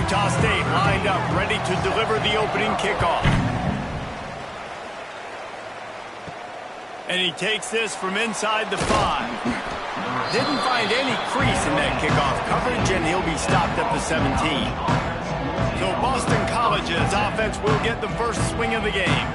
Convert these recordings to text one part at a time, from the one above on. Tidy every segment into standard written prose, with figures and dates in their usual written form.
Utah State lined up, ready to deliver the opening kickoff. And he takes this from inside the 5. Didn't find any crease in that kickoff coverage, and he'll be stopped at the 17. So Boston College's offense will get the first swing of the game.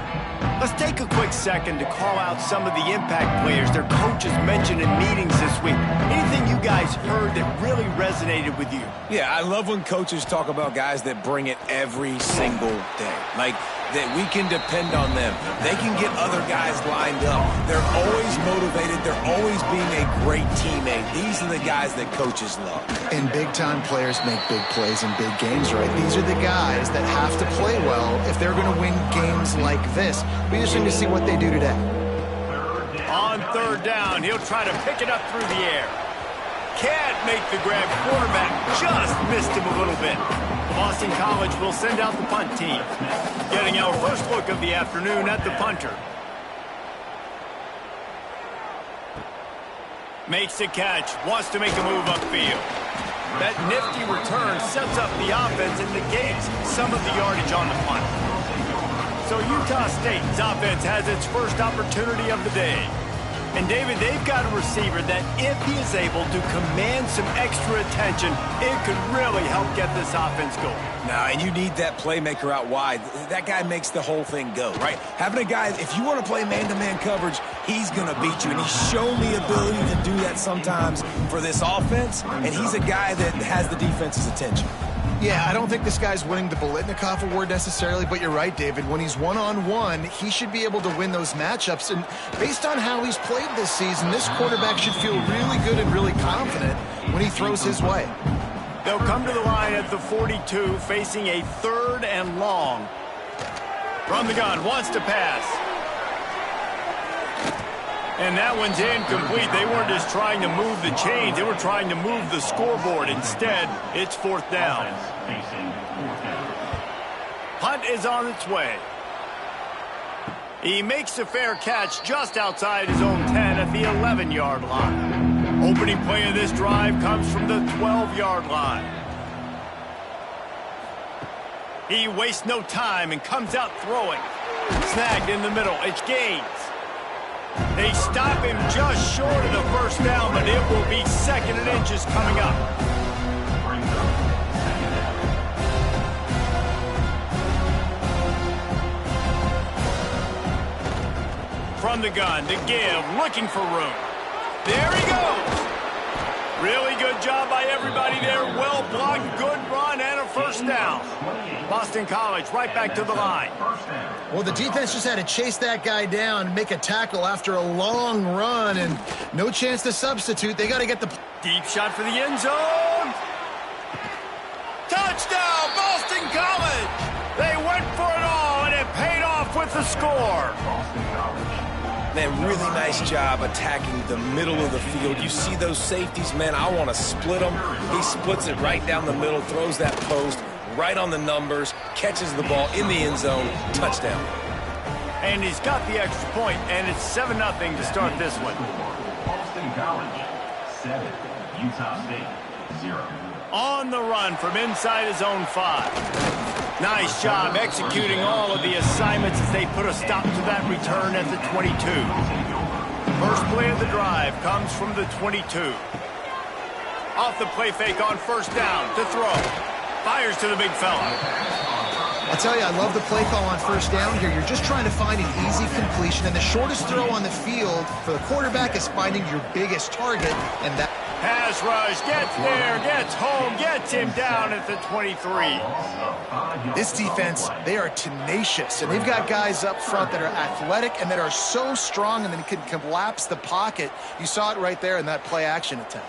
Let's take a quick second to call out some of the impact players their coaches mentioned in meetings this week. Anything you guys heard that really resonated with you? Yeah, I love when coaches talk about guys that bring it every single day. Like, that we can depend on them. They can get other guys lined up. They're always motivated. They're always being a great teammate. These are the guys that coaches love. And big-time players make big plays in big games, right? These are the guys that have to play well if they're going to win games like this. We just need to see what they do today. On third down, he'll try to pick it up through the air. Can't make the grab. Quarterback just missed him a little bit. Boston College will send out the punt team. Getting our first look of the afternoon at the punter. Makes a catch, wants to make a move upfield. That nifty return sets up the offense and negates some of the yardage on the punt. So Utah State's offense has its first opportunity of the day. And, David, they've got a receiver that if he is able to command some extra attention, it could really help get this offense going. Nah, and you need that playmaker out wide. That guy makes the whole thing go, right? Having a guy, if you want to play man-to-man coverage, he's going to beat you. And he's shown the ability to do that sometimes for this offense, and he's a guy that has the defense's attention. Yeah, I don't think this guy's winning the Biletnikoff Award necessarily, but you're right, David. When he's one-on-one, he should be able to win those matchups. And based on how he's played this season, this quarterback should feel really good and really confident when he throws his way. They'll come to the line at the 42, facing a 3rd and long. From the gun, wants to pass. And that one's incomplete. They weren't just trying to move the chains. They were trying to move the scoreboard. Instead, it's 4th down. Punt is on its way. He makes a fair catch just outside his own 10 at the 11-yard line. Opening play of this drive comes from the 12-yard line. He wastes no time and comes out throwing. Snagged in the middle. It's Gaines. They stop him just short of the first down, but it will be 2nd and inches coming up. From the gun to give, looking for room. There he goes. Really good job by everybody there. Well blocked, good run, and a first down. Boston College right back to the line. Well, the defense just had to chase that guy down and make a tackle after a long run, and no chance to substitute. They got to get the deep shot for the end zone. Touchdown, Boston College! They went for it all, and it paid off with the score. Man, really nice job attacking the middle of the field. You see those safeties, man, I want to split them. He splits it right down the middle, throws that post right on the numbers, catches the ball in the end zone, touchdown. And he's got the extra point, and it's 7-0 to start this one. Boston College, 7, Utah State, 0. On the run from inside his own 5. Nice job executing all of the assignments as they put a stop to that return at the 22. First play of the drive comes from the 22. Off the play fake on first down to throw. Fires to the big fella. I tell you, I love the play call on first down here. You're just trying to find an easy completion, and the shortest throw on the field for the quarterback is finding your biggest target, and that pass rush, gets there, gets home, gets him down at the 23. This defense, they are tenacious, and they've got guys up front that are athletic and that are so strong and then can collapse the pocket. You saw it right there in that play action attempt.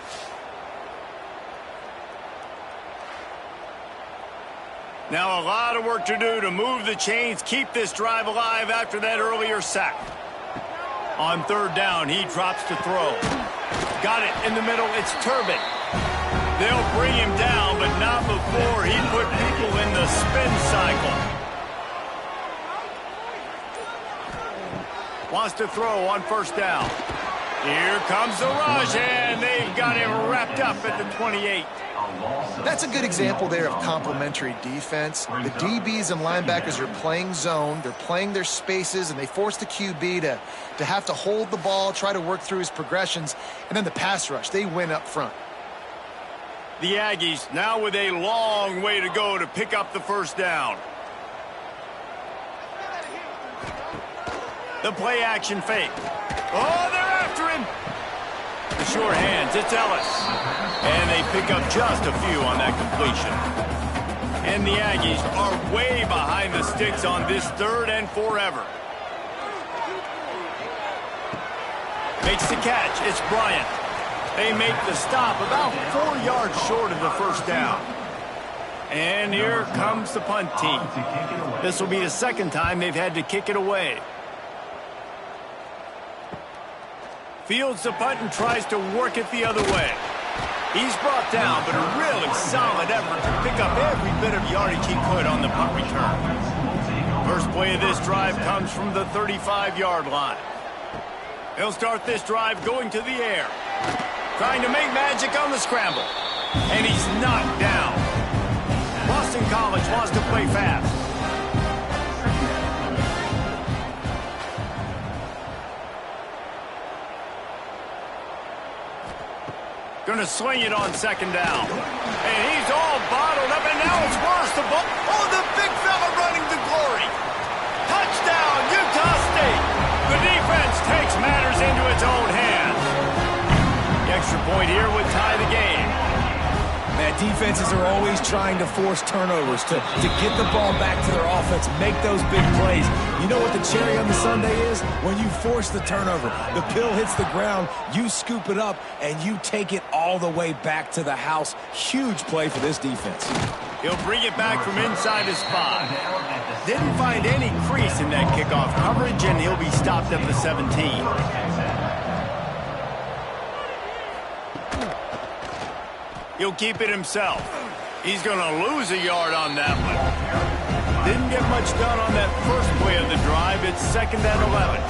Now a lot of work to do to move the chains, keep this drive alive after that earlier sack. On third down, he drops to throw. Got it in the middle, it's Turbin. They'll bring him down, but not before he put people in the spin cycle. Wants to throw on first down. Here comes the rush, and they've got him wrapped up at the 28. That's a good example there of complementary defense. The DBs and linebackers are playing zone, they're playing their spaces, and they force the QB to have to hold the ball, try to work through his progressions, and then the pass rush, they win up front. The Aggies now with a long way to go to pick up the first down. The play action fake. Oh, they're after him. The short hands, it's Ellis. And they pick up just a few on that completion. And the Aggies are way behind the sticks on this 3rd and forever. Makes the catch, it's Bryant. They make the stop about 4 yards short of the first down. And here comes the punt team. This will be the 2nd time they've had to kick it away. Fields the punt and tries to work it the other way. He's brought down, but a really solid effort to pick up every bit of yardage he could on the punt return. First play of this drive comes from the 35-yard line. He'll start this drive going to the air. Trying to make magic on the scramble. And he's knocked down. Boston College wants to play fast. Gonna swing it on 2nd down. And he's all bottled up, and now it's worse. The ball. Oh, the big fella running to glory. Touchdown, Utah State. The defense takes matters into its own hands. The extra point here would tie the game. Man, defenses are always trying to force turnovers to get the ball back to their offense, make those big plays. You know what the cherry on the sundae is? When you force the turnover, the pill hits the ground, you scoop it up, and you take it all the way back to the house. Huge play for this defense. He'll bring it back from inside his spot. Didn't find any crease in that kickoff coverage, and he'll be stopped at the 17. He'll keep it himself. He's going to lose a yard on that one. Didn't get much done on that first play of the drive. It's 2nd and 11.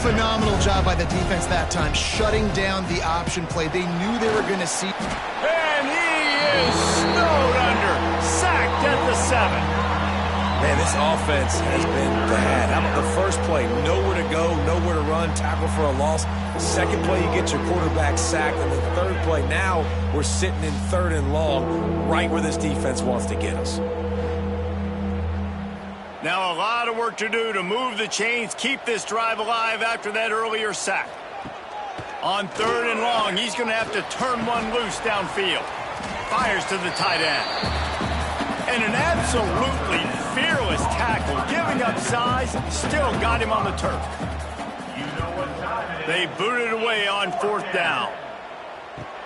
Phenomenal job by the defense that time, shutting down the option play. They knew they were going to see. And he is snowed under. Sacked at the 7. Man, this offense has been bad. How about the first play? Nowhere to go, nowhere to run, tackle for a loss. Second play, you get your quarterback sacked. And the 3rd play, now we're sitting in 3rd and long, right where this defense wants to get us. Now a lot of work to do to move the chains, keep this drive alive after that earlier sack. On 3rd and long, he's going to have to turn one loose downfield. Fires to the tight end. And an absolutely fearless tackle, giving up size, still got him on the turf. They boot it away on 4th down.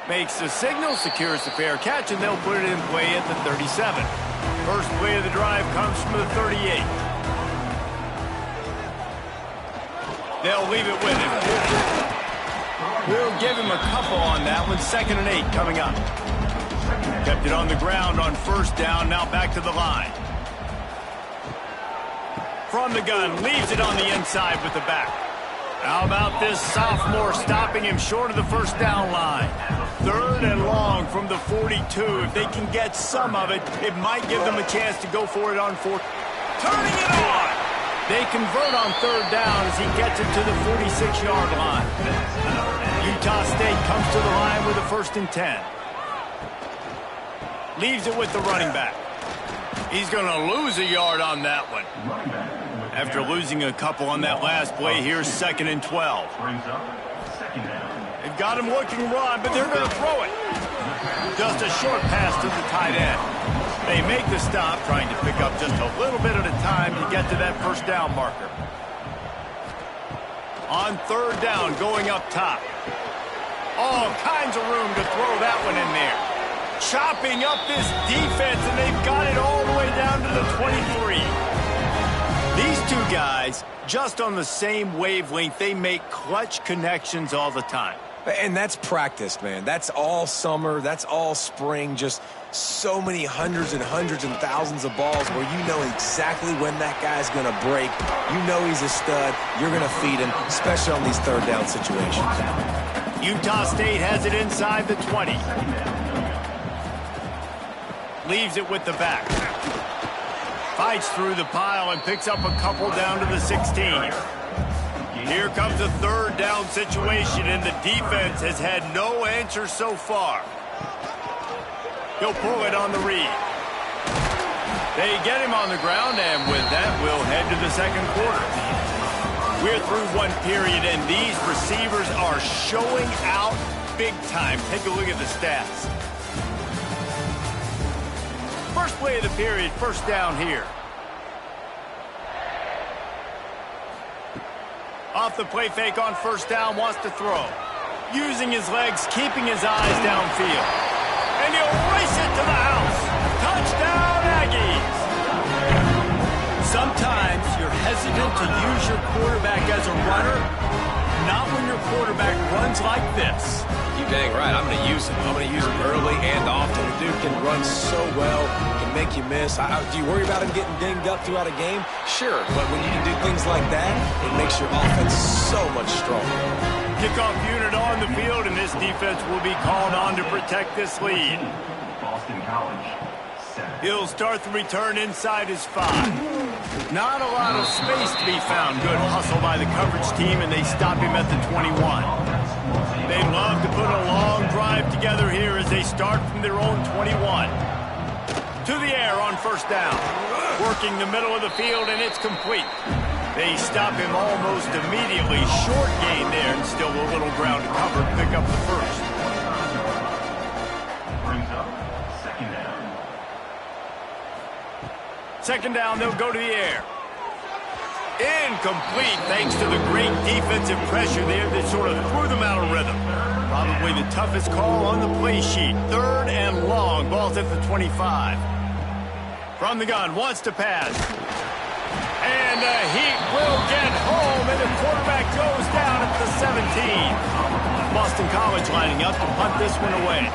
Makes the signal, secures the fair catch, and they'll put it in play at the 37. First play of the drive comes from the 38. They'll leave it with him. We'll give him a couple on that one. 2nd and 8 coming up. Kept it on the ground on 1st down, now back to the line. From the gun, leaves it on the inside with the back. How about this sophomore stopping him short of the 1st down line? 3rd and long from the 42. If they can get some of it, it might give them a chance to go for it on 4th. Turning it on! They convert on 3rd down as he gets it to the 46-yard line. Utah State comes to the line with a 1st and 10. Leaves it with the running back. He's going to lose a yard on that one. After losing a couple on that last play, here's 2nd and 12. They've got him looking run, but they're going to throw it. Just a short pass to the tight end. They make the stop, trying to pick up just a little bit at a time to get to that 1st down marker. On 3rd down, going up top. All kinds of room to throw that one in there. Chopping up this defense, and they've got it all the way down to the 23. These two guys, just on the same wavelength, they make clutch connections all the time. And that's practice, man. That's all summer. That's all spring. Just so many hundreds and thousands of balls where you know exactly when that guy's going to break. You know he's a stud. You're going to feed him, especially on these 3rd down situations. Utah State has it inside the 20. Leaves it with the back. Fights through the pile and picks up a couple down to the 16. Here comes a third down situation, and the defense has had no answer so far. He'll pull it on the read. They get him on the ground, and with that, we'll head to the second quarter. We're through one period, and these receivers are showing out big time. Take a look at the stats. First play of the period, first down here. Off the play fake on first down, wants to throw. Using his legs, keeping his eyes downfield. And he'll race it to the house. Touchdown, Aggies! Sometimes you're hesitant to use your quarterback as a runner. Not when your quarterback runs like this. You dang right. I'm going to use him. I'm going to use him early and often. The dude can run so well, can make you miss. Do you worry about him getting dinged up throughout a game? Sure, but when you can do things like that, it makes your offense so much stronger. Kickoff unit on the field, and this defense will be called on to protect this lead. Boston College. 7. He'll start the return inside his 5. Not a lot of space to be found. Good hustle by the coverage team, and they stop him at the 21. They love to put a long drive together here as they start from their own 21. To the air on first down. Working the middle of the field, and it's complete. They stop him almost immediately. Short gain there, and still a little ground to cover to pick up the first. Brings up second down. Second down, they'll go to the air. Incomplete, thanks to the great defensive pressure there that sort of threw them out of rhythm. Probably the toughest call on the play sheet. Third and long, ball's at the 25. From the gun, wants to pass. And the Heat will get home, and the quarterback goes down at the 17. Boston College lining up to punt this one away.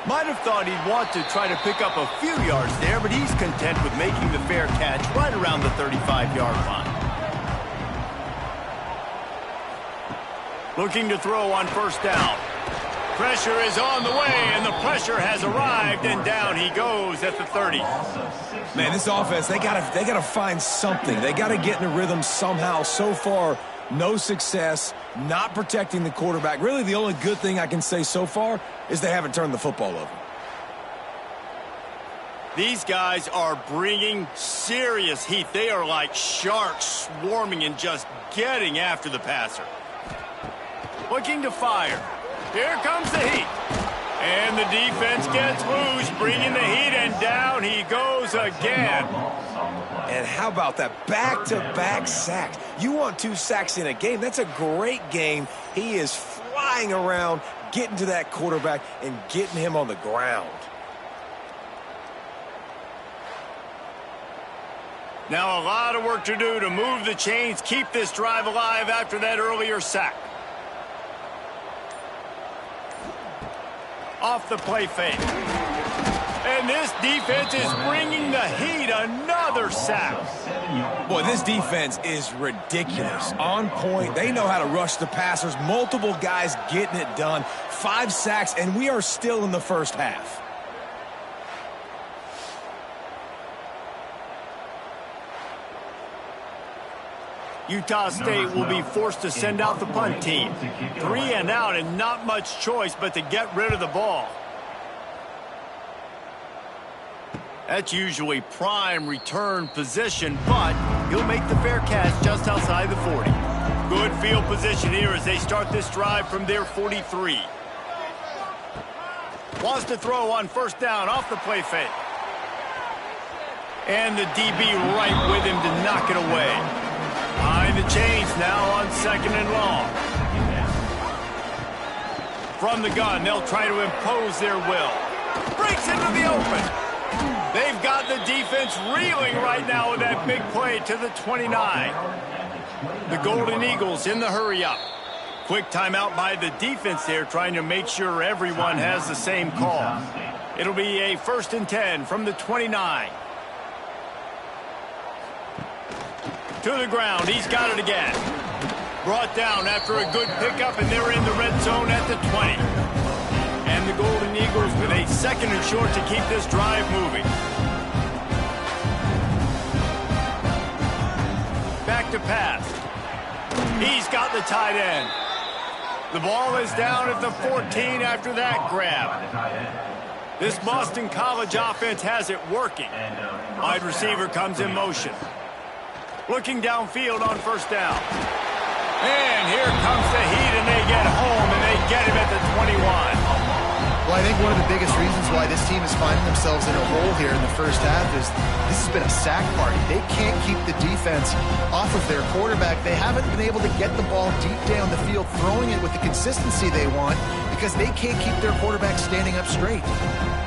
Might have thought he'd want to try to pick up a few yards there, but he's content with making the fair catch right around the 35-yard line. Looking to throw on first down. Pressure is on the way, and the pressure has arrived, and down he goes at the 30. Man, this offense, they gotta find something. They gotta get in a rhythm somehow. So far, no success, not protecting the quarterback. Really, the only good thing I can say so far is they haven't turned the football over. These guys are bringing serious heat. They are like sharks swarming and just getting after the passer. Looking to fire. Here comes the heat. And the defense gets loose, bringing the heat, and down he goes again. And how about that back-to-back sacks? You want 2 sacks in a game. That's a great game. He is flying around, getting to that quarterback and getting him on the ground. Now a lot of work to do to move the chains, keep this drive alive after that earlier sack. Off the play fake. And this defense is bringing the heat. Another sack. Boy, this defense is ridiculous. On point. They know how to rush the passers. Multiple guys getting it done. 5 sacks, and we are still in the first half. Utah State will be forced to send out the punt team. 3 and out, and not much choice but to get rid of the ball. That's usually prime return position, but he'll make the fair catch just outside the 40. Good field position here as they start this drive from their 43. Wants to throw on first down off the play fake. And the DB right with him to knock it away. Behind the chains now on second and long. From the gun, they'll try to impose their will. Breaks into the open. They've got the defense reeling right now with that big play to the 29. The Golden Eagles in the hurry-up. Quick timeout by the defense there, trying to make sure everyone has the same call. It'll be a 1st and 10 from the 29. To the ground. He's got it again. Brought down after a good pickup, and they're in the red zone at the 20. And the Golden Eagles with a 2nd and short to keep this drive moving. Back to pass. He's got the tight end. The ball is down at the 14 after that grab. This Boston College offense has it working. Wide receiver comes in motion. Looking downfield on 1st down. And here comes the heat, and they get home, and they get him at the 21. Well, I think one of the biggest reasons why this team is finding themselves in a hole here in the first half is this has been a sack party. They can't keep the defense off of their quarterback. They haven't been able to get the ball deep down the field, throwing it with the consistency they want because they can't keep their quarterback standing up straight.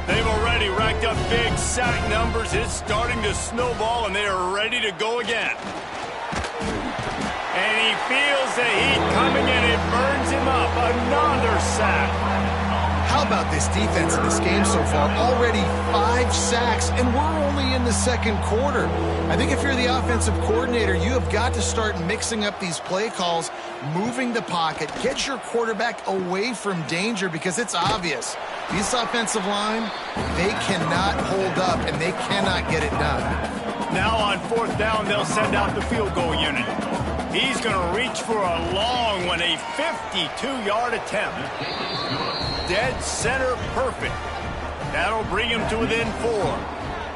They've already racked up big sack numbers. It's starting to snowball, and they are ready to go again. And he feels the heat coming, and it burns him up. Another sack. How about this defense in this game so far? Already 5 sacks, and we're only in the 2nd quarter. I think if you're the offensive coordinator, you have got to start mixing up these play calls, moving the pocket, get your quarterback away from danger because it's obvious. This offensive line, they cannot hold up, and they cannot get it done. Now on 4th down, they'll send out the field goal unit. He's going to reach for a long one, a 52-yard attempt. Dead center perfect. That'll bring him to within 4.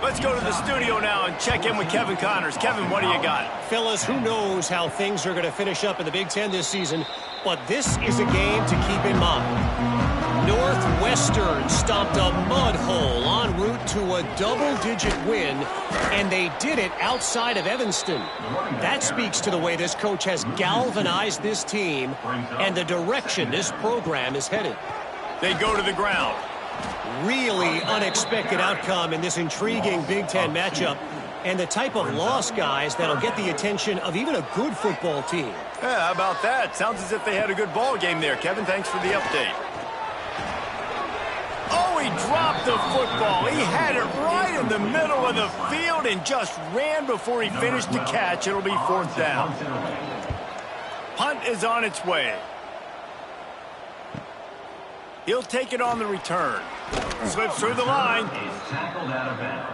Let's go to the studio now and check in with Kevin Connors. Kevin, what do you got? Fellas, who knows how things are going to finish up in the Big Ten this season, but this is a game to keep in mind. Northwestern stomped a mud hole en route to a double-digit win, and they did it outside of Evanston. That speaks to the way this coach has galvanized this team and the direction this program is headed. They go to the ground. Really unexpected outcome in this intriguing Big Ten matchup, and the type of loss, guys, that'll get the attention of even a good football team. Yeah, how about that? Sounds as if they had a good ball game there. Kevin, thanks for the update. Oh, he dropped the football. He had it right in the middle of the field and just ran before he finished the catch. It'll be 4th down. Punt is on its way. He'll take it on the return. Slips through the line.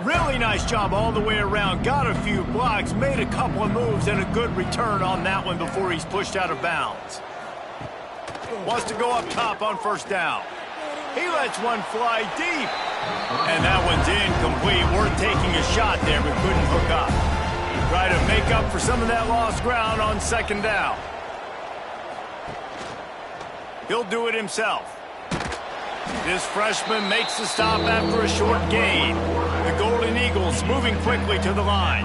Really nice job all the way around. Got a few blocks, made a couple of moves, and a good return on that one before he's pushed out of bounds. Wants to go up top on 1st down. He lets one fly deep. And that one's incomplete. Worth taking a shot there, but couldn't hook up. Try to make up for some of that lost ground on 2nd down. He'll do it himself. This freshman makes the stop after a short gain. The Golden Eagles moving quickly to the line.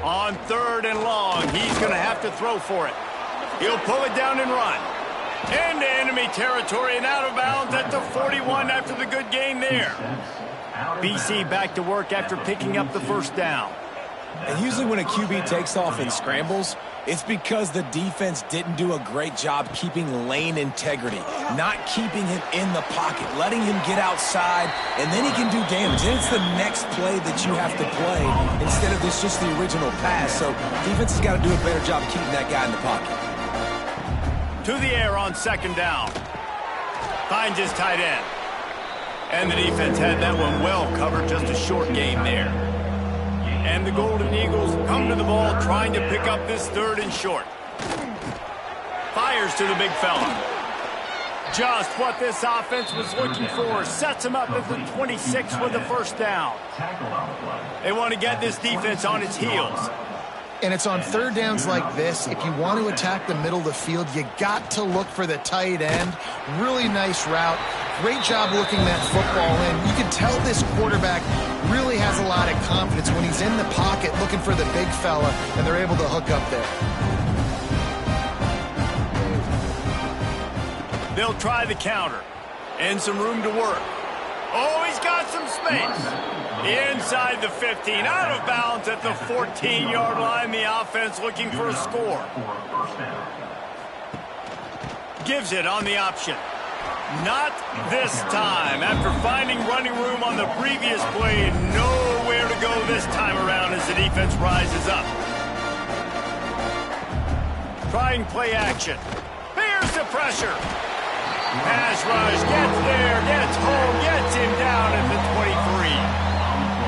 On 3rd and long, he's going to have to throw for it. He'll pull it down and run. Into enemy territory and out of bounds at the 41 after the good gain there. BC back to work after picking up the 1st down. And usually when a QB takes off and scrambles, it's because the defense didn't do a great job keeping lane integrity, not keeping him in the pocket, letting him get outside, and then he can do damage. Then it's the next play that you have to play instead of this just the original pass. So defense has got to do a better job keeping that guy in the pocket. To the air on 2nd down. Finds his tight end. And the defense had that one well covered, just a short gain there. And the Golden Eagles come to the ball trying to pick up this 3rd and short. Fires to the big fella. Just what this offense was looking for. Sets him up at the 26 with the 1st down. They want to get this defense on its heels. And it's on 3rd downs like this. If you want to attack the middle of the field, you got to look for the tight end. Really nice route. Great job looking that football in. You can tell this quarterback really has a lot of confidence when he's in the pocket looking for the big fella, and they're able to hook up there. They'll try the counter. And some room to work. Oh, he's got some space. Inside the 15, out of bounds at the 14-yard line. The offense looking for a score. Gives it on the option. Not this time. After finding running room on the previous play, nowhere to go this time around as the defense rises up. Trying play action. Here's the pressure. Pass rush, gets there, gets home, gets him down at the 23.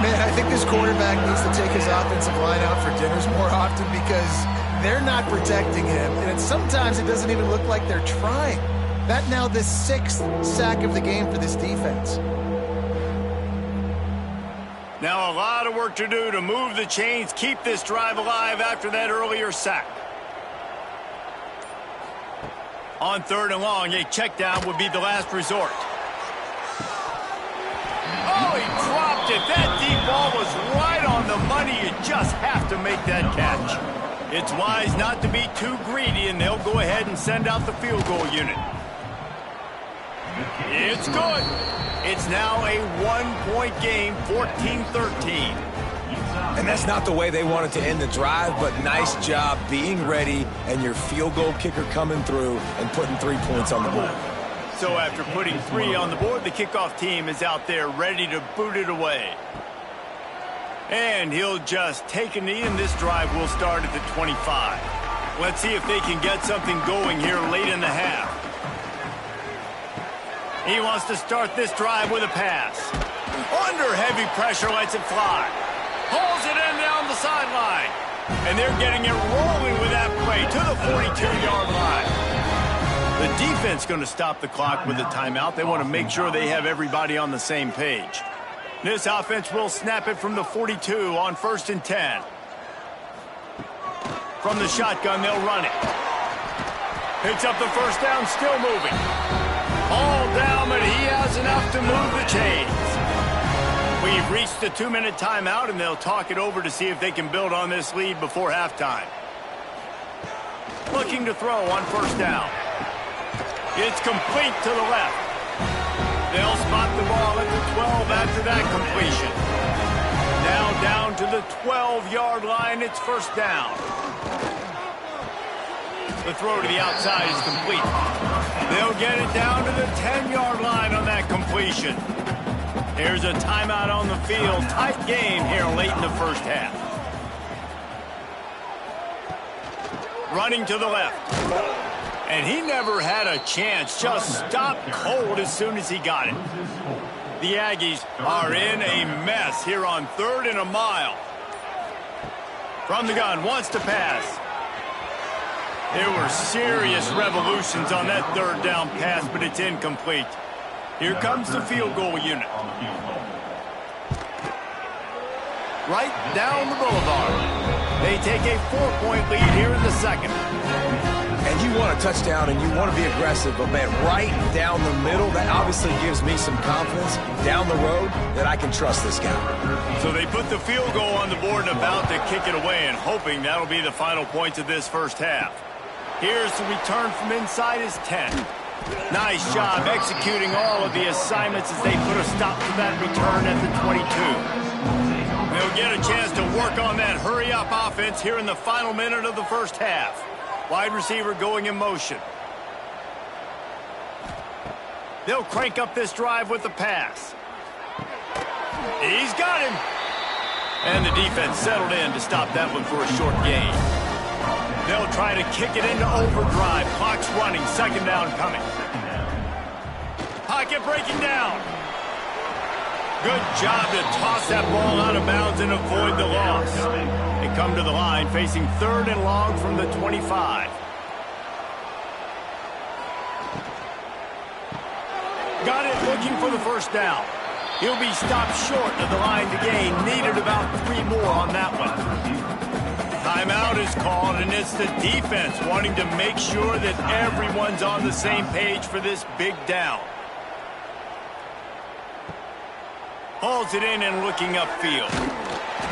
Man, I think this quarterback needs to take his offensive line out for dinners more often because they're not protecting him. And sometimes it doesn't even look like they're trying. That now the 6th sack of the game for this defense. Now a lot of work to do to move the chains, keep this drive alive after that earlier sack. On 3rd and long, a check down would be the last resort. Oh, he dropped it. That deep ball was right on the money. You just have to make that catch. It's wise not to be too greedy, and they'll go ahead and send out the field goal unit. It's good. It's now a 1-point game, 14-13. And that's not the way they wanted to end the drive, but nice job being ready and your field goal kicker coming through and putting 3 points on the board. So after putting 3 on the board, the kickoff team is out there ready to boot it away. And he'll just take a knee, and this drive will start at the 25. Let's see if they can get something going here late in the half. He wants to start this drive with a pass. Under heavy pressure, lets it fly. Pulls it in down the sideline. And they're getting it rolling with that play to the 42-yard line. The defense going to stop the clock with a timeout. They want to make sure they have everybody on the same page. This offense will snap it from the 42 on 1st and 10. From the shotgun, they'll run it. Picks up the first down, still moving. All down, but he has enough to move the chains. We've reached the 2-minute timeout, and they'll talk it over to see if they can build on this lead before halftime. Looking to throw on 1st down. It's complete to the left. They'll spot the ball at the 12 after that completion. Now down to the 12-yard line. It's 1st down. The throw to the outside is complete. They'll get it down to the 10-yard line on that completion. Here's a timeout on the field. Tight game here late in the first half. Running to the left. And he never had a chance. Just stopped cold as soon as he got it. The Aggies are in a mess here on 3rd and a mile. From the gun, wants to pass. There were serious revolutions on that 3rd down pass, but it's incomplete. Here comes the field goal unit. Right down the boulevard. They take a 4-point lead here in the second. And you want a touchdown and you want to be aggressive, but man, right down the middle, that obviously gives me some confidence down the road that I can trust this guy. So they put the field goal on the board and about to kick it away, and hoping that'll be the final points of this first half. Here's the return from inside his 10. Nice job executing all of the assignments as they put a stop to that return at the 22. They'll get a chance to work on that hurry-up offense here in the final minute of the first half. Wide receiver going in motion. They'll crank up this drive with the pass. He's got him. And the defense settled in to stop that one for a short gain. They'll try to kick it into overdrive. Clock's running. 2nd down coming. Pocket breaking down. Good job to toss that ball out of bounds and avoid the loss. They come to the line facing 3rd and long from the 25. Got it looking for the first down. He'll be stopped short of the line to gain. Needed about 3 more on that one. Timeout is called, and it's the defense wanting to make sure that everyone's on the same page for this big down. Hauls it in and looking upfield.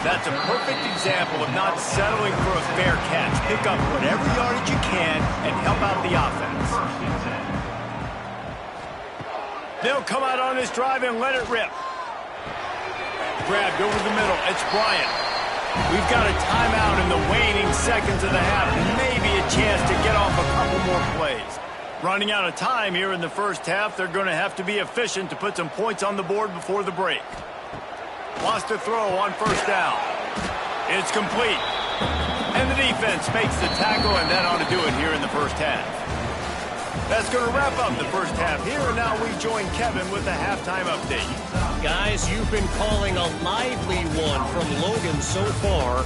That's a perfect example of not settling for a fair catch. Pick up whatever yardage you can and help out the offense. They'll come out on this drive and let it rip. Grabbed over the middle. It's Bryant. We've got a timeout in the waning seconds of the half. Maybe a chance to get off a couple more plays. Running out of time here in the first half, they're going to have to be efficient to put some points on the board before the break. Lost a throw on first down. It's complete. And the defense makes the tackle, and that ought to do it here in the first half. That's going to wrap up the first half here, and now we join Kevin with the halftime update. Guys, you've been calling a lively one from Logan so far.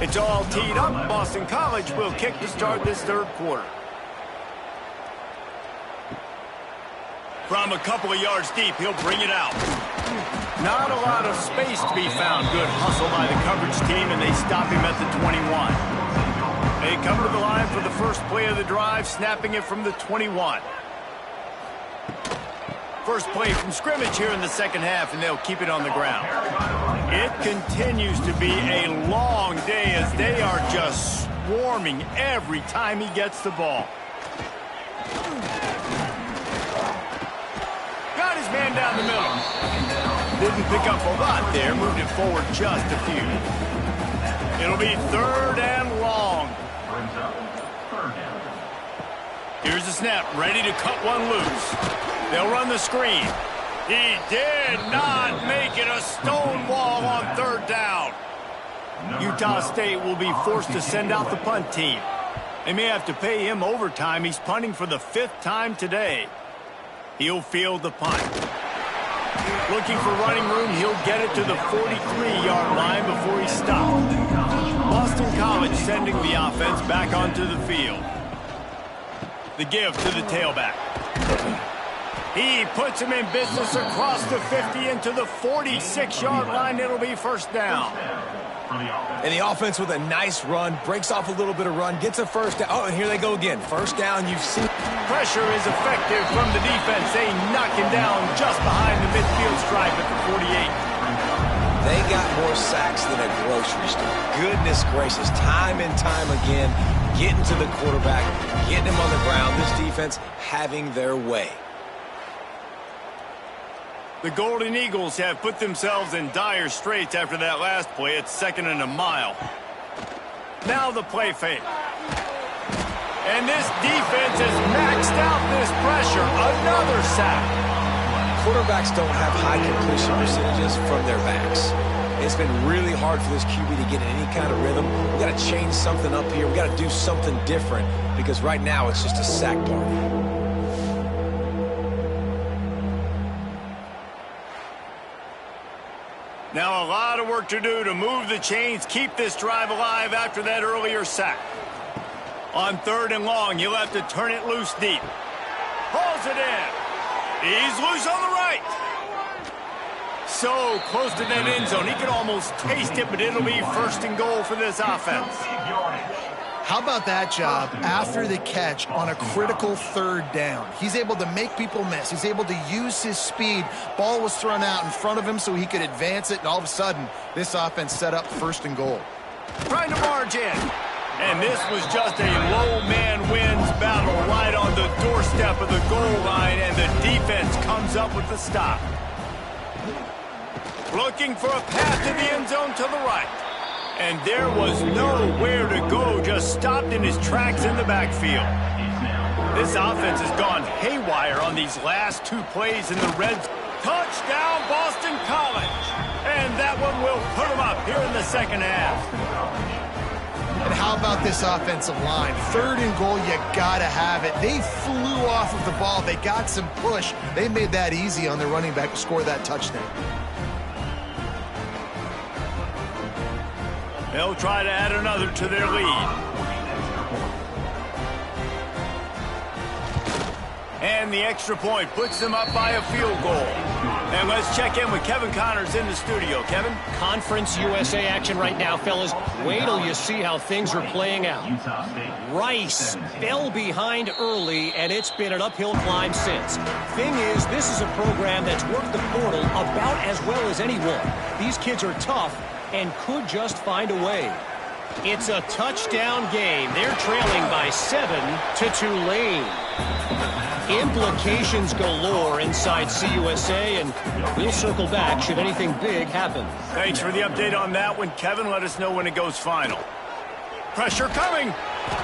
It's all teed up. Boston College will kick to start this third quarter. From a couple of yards deep, he'll bring it out. Not a lot of space to be found. Good hustle by the coverage team, and they stop him at the 21. They come to the line for the first play of the drive, snapping it from the 21. First play from scrimmage here in the second half, and they'll keep it on the ground. It continues to be a long day as they are just swarming every time he gets the ball. Got his man down the middle. Didn't pick up a lot there, moved it forward just a few. It'll be third and long. Here's the snap, ready to cut one loose. They'll run the screen. He did not make it a stone wall on third down. Utah State will be forced to send out the punt team. They may have to pay him overtime. He's punting for the 5th time today. He'll field the punt. Looking for running room, he'll get it to the 43-yard line before he's stopped. Boston College sending the offense back onto the field. The give to the tailback. He puts him in business across the 50 into the 46-yard line. It'll be first down. And the offense with a nice run, breaks off a little bit of run, gets a first down. Oh, and here they go again. First down, you've seen. Pressure is effective from the defense. They knock him down just behind the midfield stripe at the 48. They got more sacks than a grocery store. Goodness gracious, time and time again, getting to the quarterback, getting him on the ground. This defense having their way. The Golden Eagles have put themselves in dire straits after that last play. It's 2nd and a mile. Now the play fake. And this defense has maxed out this pressure. Another sack. Quarterbacks don't have high completion percentages from their backs. It's been really hard for this QB to get in any kind of rhythm. We got to change something up here. We got to do something different because right now it's just a sack party. Now a lot of work to do to move the chains, keep this drive alive after that earlier sack. On 3rd and long, he'll have to turn it loose deep. Hauls it in. He's loose on the right. So close to that end zone. He could almost taste it, but it'll be 1st and goal for this offense. How about that job after the catch on a critical 3rd down? He's able to make people miss. He's able to use his speed. Ball was thrown out in front of him so he could advance it, and all of a sudden, this offense set up 1st and goal. Trying to barge in. And this was just a low man wins battle right on the doorstep of the goal line, and the defense comes up with the stop. Looking for a path to the end zone to the right. And there was nowhere to go, just stopped in his tracks in the backfield. This offense has gone haywire on these last 2 plays in the red zone. Touchdown, Boston College. And that one will put them up here in the second half. And how about this offensive line? 3rd and goal, you got to have it. They flew off of the ball. They got some push. They made that easy on their running back to score that touchdown. They'll try to add another to their lead. And the extra point puts them up by a field goal. And let's check in with Kevin Connors in the studio. Kevin? Conference USA action right now, fellas. Wait till you see how things are playing out. Rice fell behind early, and it's been an uphill climb since. Thing is, this is a program that's worked the portal about as well as anyone. These kids are tough and could just find a way. It's a touchdown game. They're trailing by 7 to Tulane. Implications galore inside CUSA, and we'll circle back should anything big happen. Thanks for the update on that one, Kevin. Let us know when it goes final. Pressure coming.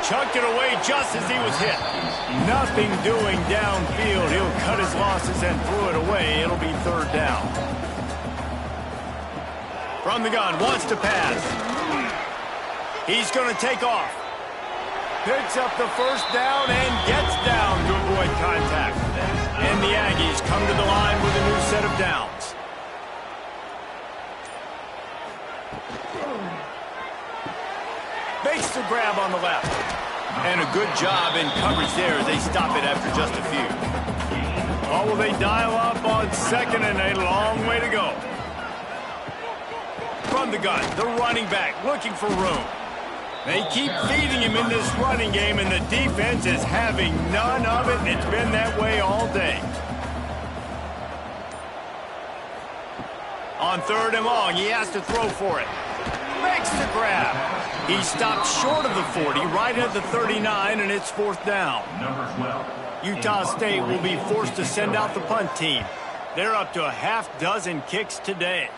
Chucked it away just as he was hit. Nothing doing downfield. He'll cut his losses and throw it away. It'll be third down. From the gun, wants to pass. He's going to take off. Picks up the first down and gets down to avoid contact. And the Aggies come to the line with a new set of downs. Makes the grab on the left. And a good job in coverage there as they stop it after just a few. Oh, will they dial up on second and a long way to go. From the gun, the running back looking for room. They keep feeding him in this running game, and the defense is having none of it, and it's been that way all day. On third and long, he has to throw for it. Makes the grab. He stopped short of the 40, right at the 39, and it's fourth down. Utah State will be forced to send out the punt team. They're up to a half dozen kicks today.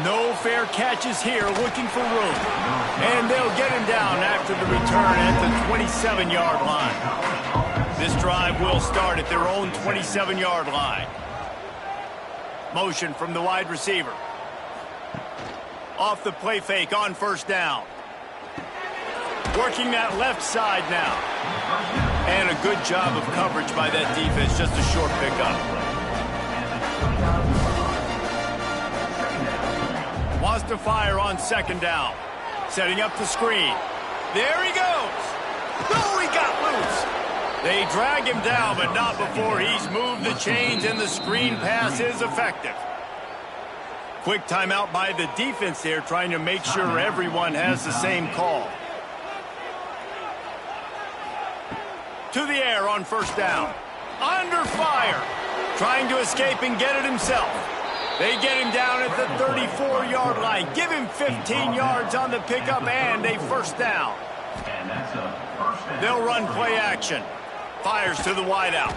No fair catches here, looking for room. And they'll get him down after the return at the 27-yard line. This drive will start at their own 27-yard line. Motion from the wide receiver. Off the play fake on first down. Working that left side now. And a good job of coverage by that defense, just a short pickup. Wants to fire on second down. Setting up the screen. There he goes. Oh, he got loose. They drag him down, but not before he's moved the chains, and the screen pass is effective. Quick timeout by the defense there, trying to make sure everyone has the same call. To the air on first down. Under fire. Trying to escape and get it himself. They get him down at the 34-yard line. Give him 15 yards on the pickup and a first down. They'll run play action. Fires to the wideout.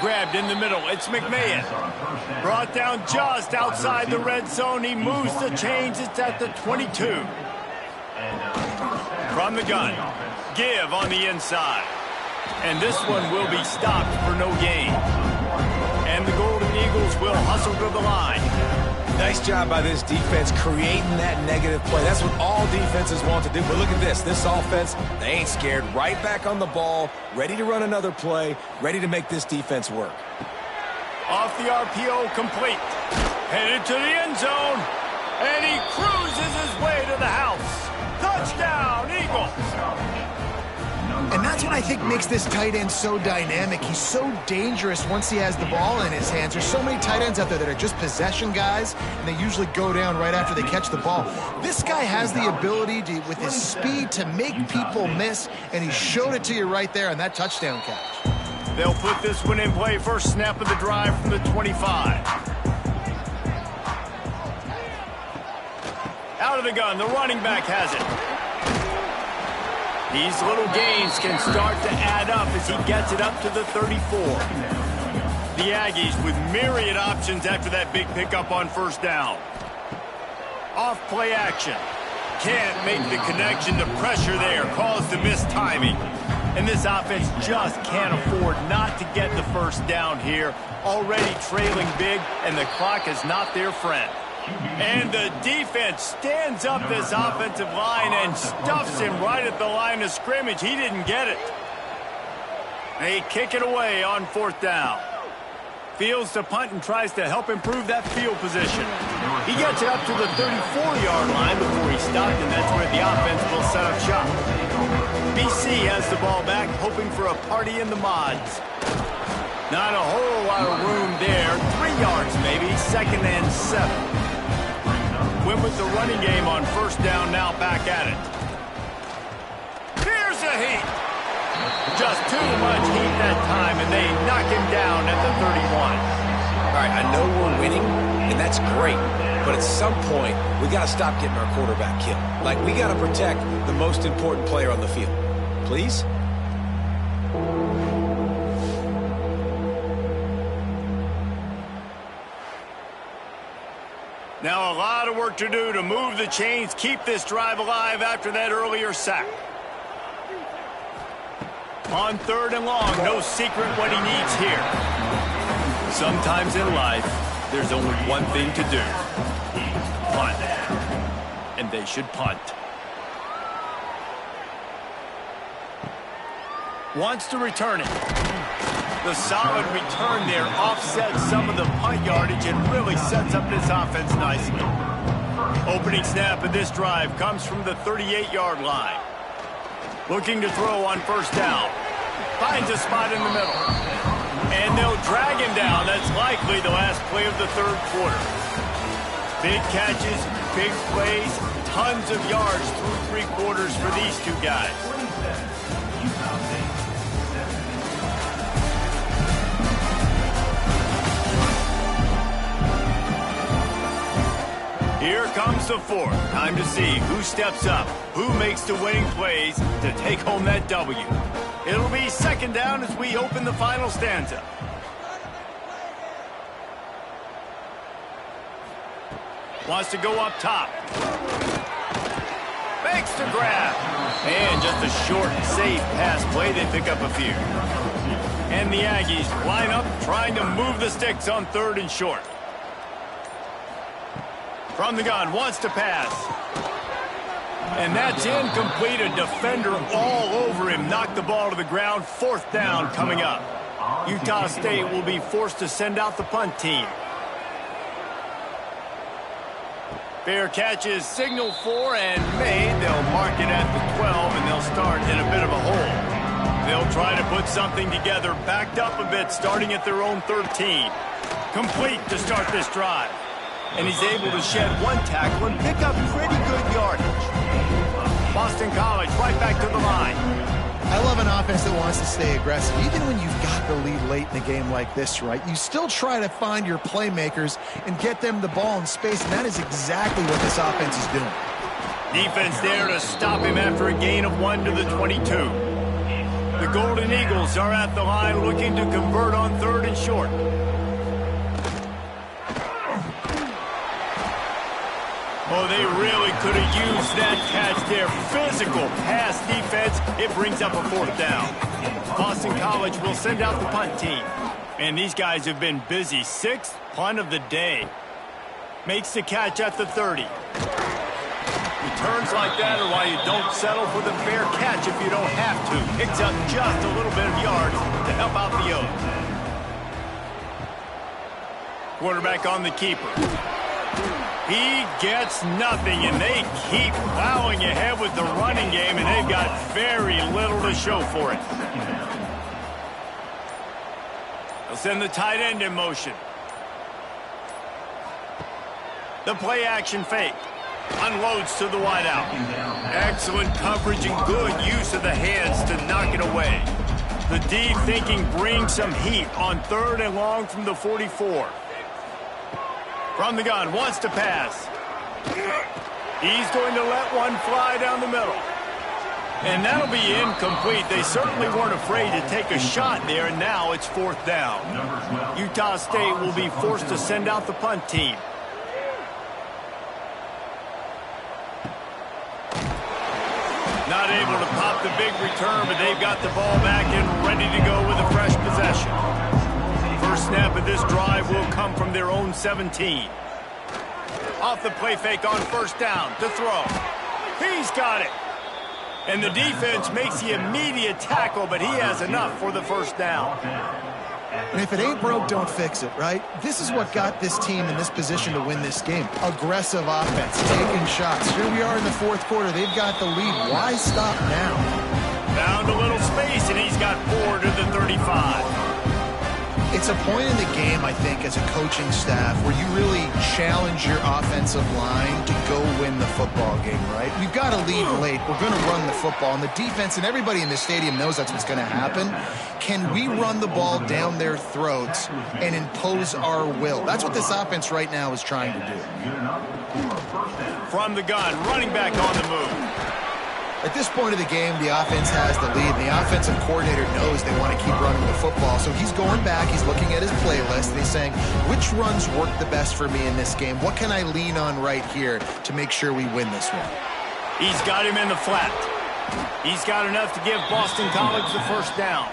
Grabbed in the middle. It's McMahon. Brought down just outside the red zone. He moves the chains. It's at the 22. From the gun. Give on the inside. And this one will be stopped for no gain. And the Golden Eagles will hustle to the line. Nice job by this defense creating that negative play. That's what all defenses want to do. But look at this. This offense, they ain't scared. Right back on the ball, ready to run another play, ready to make this defense work. Off the RPO, complete. Headed to the end zone. And he cruises his way to the house. Touchdown, Eagles. And that's what I think makes this tight end so dynamic. He's so dangerous once he has the ball in his hands. There's so many tight ends out there that are just possession guys, and they usually go down right after they catch the ball. This guy has the ability to, with his speed, to make people miss, and he showed it to you right there on that touchdown catch. They'll put this one in play. First snap of the drive from the 25. Out of the gun, the running back has it. These little gains can start to add up as he gets it up to the 34. The Aggies with myriad options after that big pickup on first down. Off play action. Can't make the connection. The pressure there caused the missed timing. And this offense just can't afford not to get the first down here. Already trailing big, and the clock is not their friend. And the defense stands up this offensive line and stuffs him right at the line of scrimmage. He didn't get it. They kick it away on fourth down. Fields to punt and tries to help improve that field position. He gets it up to the 34-yard line before he stopped, and that's where the offense will set up shop. BC has the ball back, hoping for a party in the mods. Not a whole lot of room there. 3 yards maybe, second and 7. Went with the running game on first down, now back at it. Here's a heat. Just too much heat that time, and they knock him down at the 31. All right, I know we're winning, and that's great. But at some point, we got to stop getting our quarterback killed. Like, we got to protect the most important player on the field. Please? Now a lot of work to do to move the chains, keep this drive alive after that earlier sack. On 3rd and long, no secret what he needs here. Sometimes in life, there's only one thing to do. Punt. And they should punt. Wants to return it. The solid return there offsets some of the punt yardage and really sets up this offense nicely. Opening snap of this drive comes from the 38-yard line. Looking to throw on 1st down. Finds a spot in the middle. And they'll drag him down. That's likely the last play of the 3rd quarter. Big catches, big plays, tons of yards through 3 quarters for these two guys. Here comes the 4th. Time to see who steps up, who makes the winning plays to take home that W. It'll be 2nd down as we open the final stanza. Wants to go up top. Makes the grab. And just a short, safe pass play. They pick up a few. And the Aggies line up trying to move the sticks on 3rd and short. From the gun, wants to pass. And that's incomplete. A defender all over him. Knocked the ball to the ground. 4th down coming up. Utah State will be forced to send out the punt team. Fair catch is signaled for and made. They'll mark it at the 12, and they'll start in a bit of a hole. They'll try to put something together, backed up a bit, starting at their own 13. Complete to start this drive. And he's able to shed 1 tackle and pick up pretty good yardage. Boston College right back to the line. I love an offense that wants to stay aggressive. Even when you've got the lead late in a game like this, right, you still try to find your playmakers and get them the ball in space, and that is exactly what this offense is doing. Defense there to stop him after a gain of 1 to the 22. The Golden Eagles are at the line looking to convert on 3rd and short. Oh, they really could have used that catch there. Physical pass defense. It brings up a 4th down. Boston College will send out the punt team. And these guys have been busy. 6th punt of the day. Makes the catch at the 30. Returns like that are why you don't settle for the fair catch if you don't have to. Picks up just a little bit of yards to help out the O's. Quarterback on the keeper. He gets nothing, and they keep plowing ahead with the running game, and they've got very little to show for it. They'll send the tight end in motion. The play action fake. Unloads to the wideout. Excellent coverage and good use of the hands to knock it away. The deep thinking brings some heat on 3rd and long from the 44. From the gun, wants to pass. He's going to let one fly down the middle. And that'll be incomplete. They certainly weren't afraid to take a shot there, and now it's 4th down. Utah State will be forced to send out the punt team. Not able to pop the big return, but they've got the ball back and ready to go with a fresh possession. First snap of this drive will come from their own 17. Off the play fake on 1st down to throw. He's got it. And the defense makes the immediate tackle, but he has enough for the 1st down. And if it ain't broke, don't fix it, right? This is what got this team in this position to win this game. Aggressive offense, taking shots. Here we are in the 4th quarter. They've got the lead. Why stop now? Found a little space, and he's got 4 to the 35. It's a point in the game, I think, as a coaching staff where you really challenge your offensive line to go win the football game, right? We've got to lead late. We're going to run the football. And the defense and everybody in the stadium knows that's what's going to happen. Can we run the ball down their throats and impose our will? That's what this offense right now is trying to do. From the gun, running back on the move. At this point of the game, the offense has the lead, and the offensive coordinator knows they want to keep running the football. So he's going back, he's looking at his playlist, and he's saying, which runs work the best for me in this game? What can I lean on right here to make sure we win this one? He's got him in the flat. He's got enough to give Boston College the first down.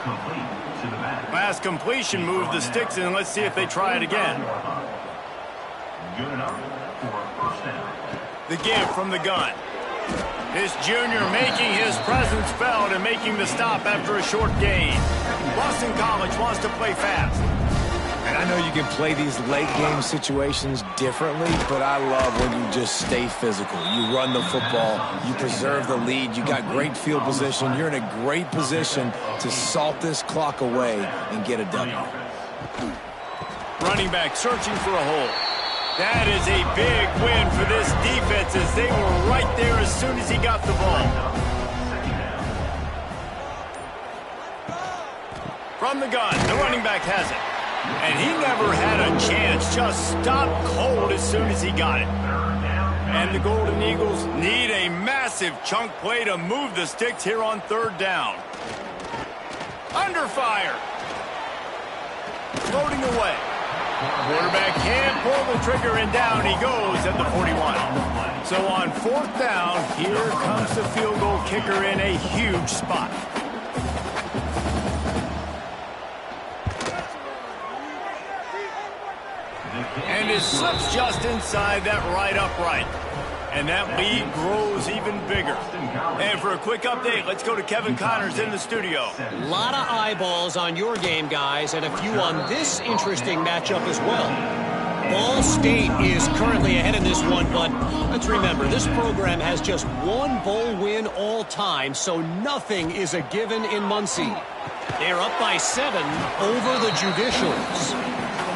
Last completion moved the sticks in. Let's see if they try it again. Good enough for a first down. The give from the gun. This junior making his presence felt and making the stop after a short gain. Boston College wants to play fast. And I know you can play these late game situations differently, but I love when you just stay physical. You run the football, you preserve the lead, you got great field position, you're in a great position to salt this clock away and get a W. Running back searching for a hole. That is a big win for this defense as they were right there as soon as he got the ball. From the gun, the running back has it. And he never had a chance, just stopped cold as soon as he got it. And the Golden Eagles need a massive chunk play to move the sticks here on third down. Under fire. Floating away. Quarterback can't pull the trigger, and down he goes at the 41. So on fourth down, here comes the field goal kicker in a huge spot. And it slips just inside that right upright. And that lead grows even bigger. And for a quick update, let's go to Kevin Connors in the studio. A lot of eyeballs on your game, guys, and a few on this interesting matchup as well. Ball State is currently ahead in this one, but let's remember, this program has just one bowl win all time, so nothing is a given in Muncie. They're up by 7 over the Judicials.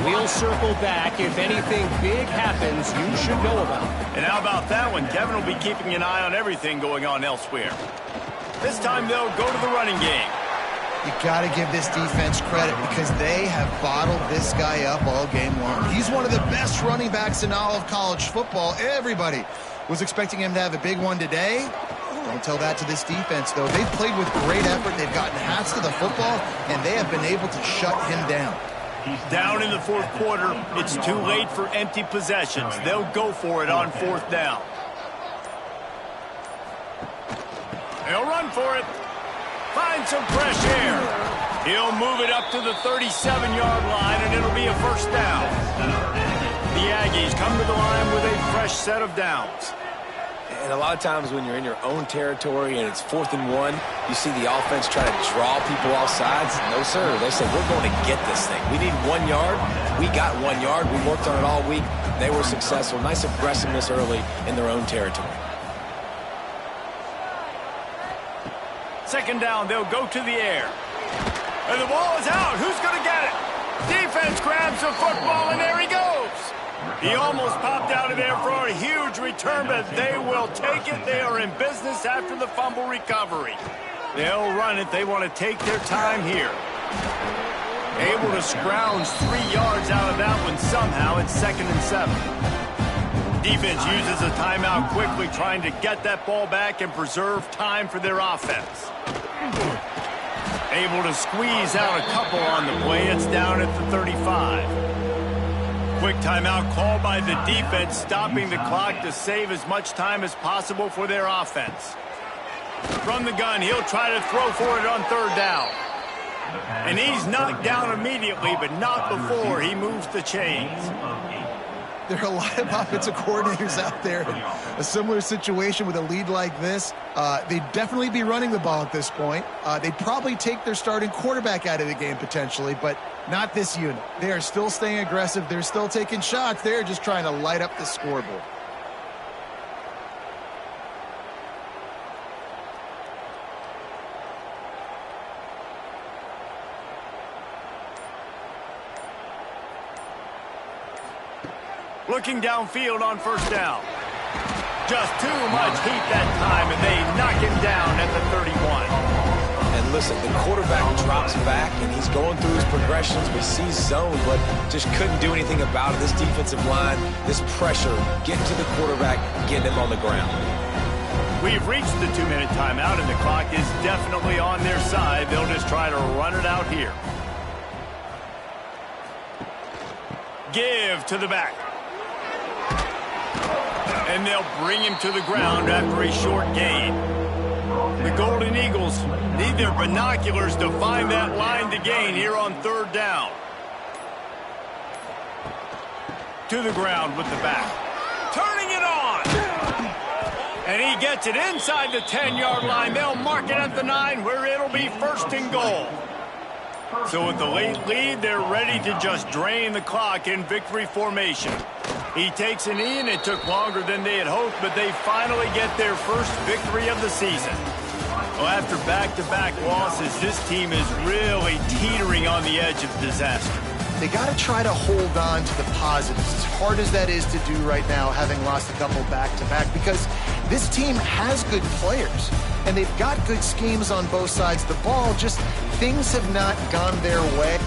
We'll circle back if anything big happens you should know about. And how about that one? Kevin will be keeping an eye on everything going on elsewhere. This time they'll go to the running game. You got to give this defense credit because they have bottled this guy up all game long. He's one of the best running backs in all of college football. Everybody was expecting him to have a big one today. Don't tell that to this defense, though. They've played with great effort. They've gotten hats to the football, and they have been able to shut him down. Down in the fourth quarter, it's too late for empty possessions. They'll go for it on fourth down. They'll run for it. Find some fresh air. He'll move it up to the 37-yard line, and it'll be a first down. The Aggies come to the line with a fresh set of downs. And a lot of times when you're in your own territory and it's 4th and 1, you see the offense try to draw people off sides. No, sir. They said, we're going to get this thing. We need 1 yard. We got 1 yard. We worked on it all week. They were successful. Nice aggressiveness early in their own territory. Second down, they'll go to the air. And the ball is out. Who's going to get it? Defense grabs the football, and there he goes. He almost popped out of there for a huge return, but they will take it. They are in business after the fumble recovery. They'll run it. They want to take their time here. Able to scrounge 3 yards out of that one somehow. It's 2nd and 7. Defense uses a timeout quickly, trying to get that ball back and preserve time for their offense. Able to squeeze out a couple on the play. It's down at the 35. Quick timeout called by the defense, stopping the clock to save as much time as possible for their offense. From the gun, he'll try to throw for it on third down. And he's knocked down immediately, but not before he moves the chains. There are a lot of offensive coordinators out there in a similar situation with a lead like this. They'd definitely be running the ball at this point. They'd probably take their starting quarterback out of the game potentially, but not this unit. They are still staying aggressive. They're still taking shots. They're just trying to light up the scoreboard. Looking downfield on first down. Just too much heat that time, and they knock him down at the 31. And listen, the quarterback drops back, and he's going through his progressions. We see zone, but just couldn't do anything about it. This defensive line, this pressure, getting to the quarterback, getting him on the ground. We've reached the 2-minute timeout, and the clock is definitely on their side. They'll just try to run it out here. Give to the back. And they'll bring him to the ground after a short gain. The Golden Eagles need their binoculars to find that line to gain here on 3rd down. To the ground with the back. Turning it on. And he gets it inside the 10-yard line. They'll mark it at the 9 where it'll be 1st and goal. So with the late lead, they're ready to just drain the clock in victory formation. He takes a knee, and it took longer than they had hoped, but they finally get their first victory of the season. Well, after back-to-back losses, this team is really teetering on the edge of disaster. They got to try to hold on to the positives, as hard as that is to do right now, having lost a couple back-to-back, because this team has good players, and they've got good schemes on both sides of the ball, just things have not gone their way.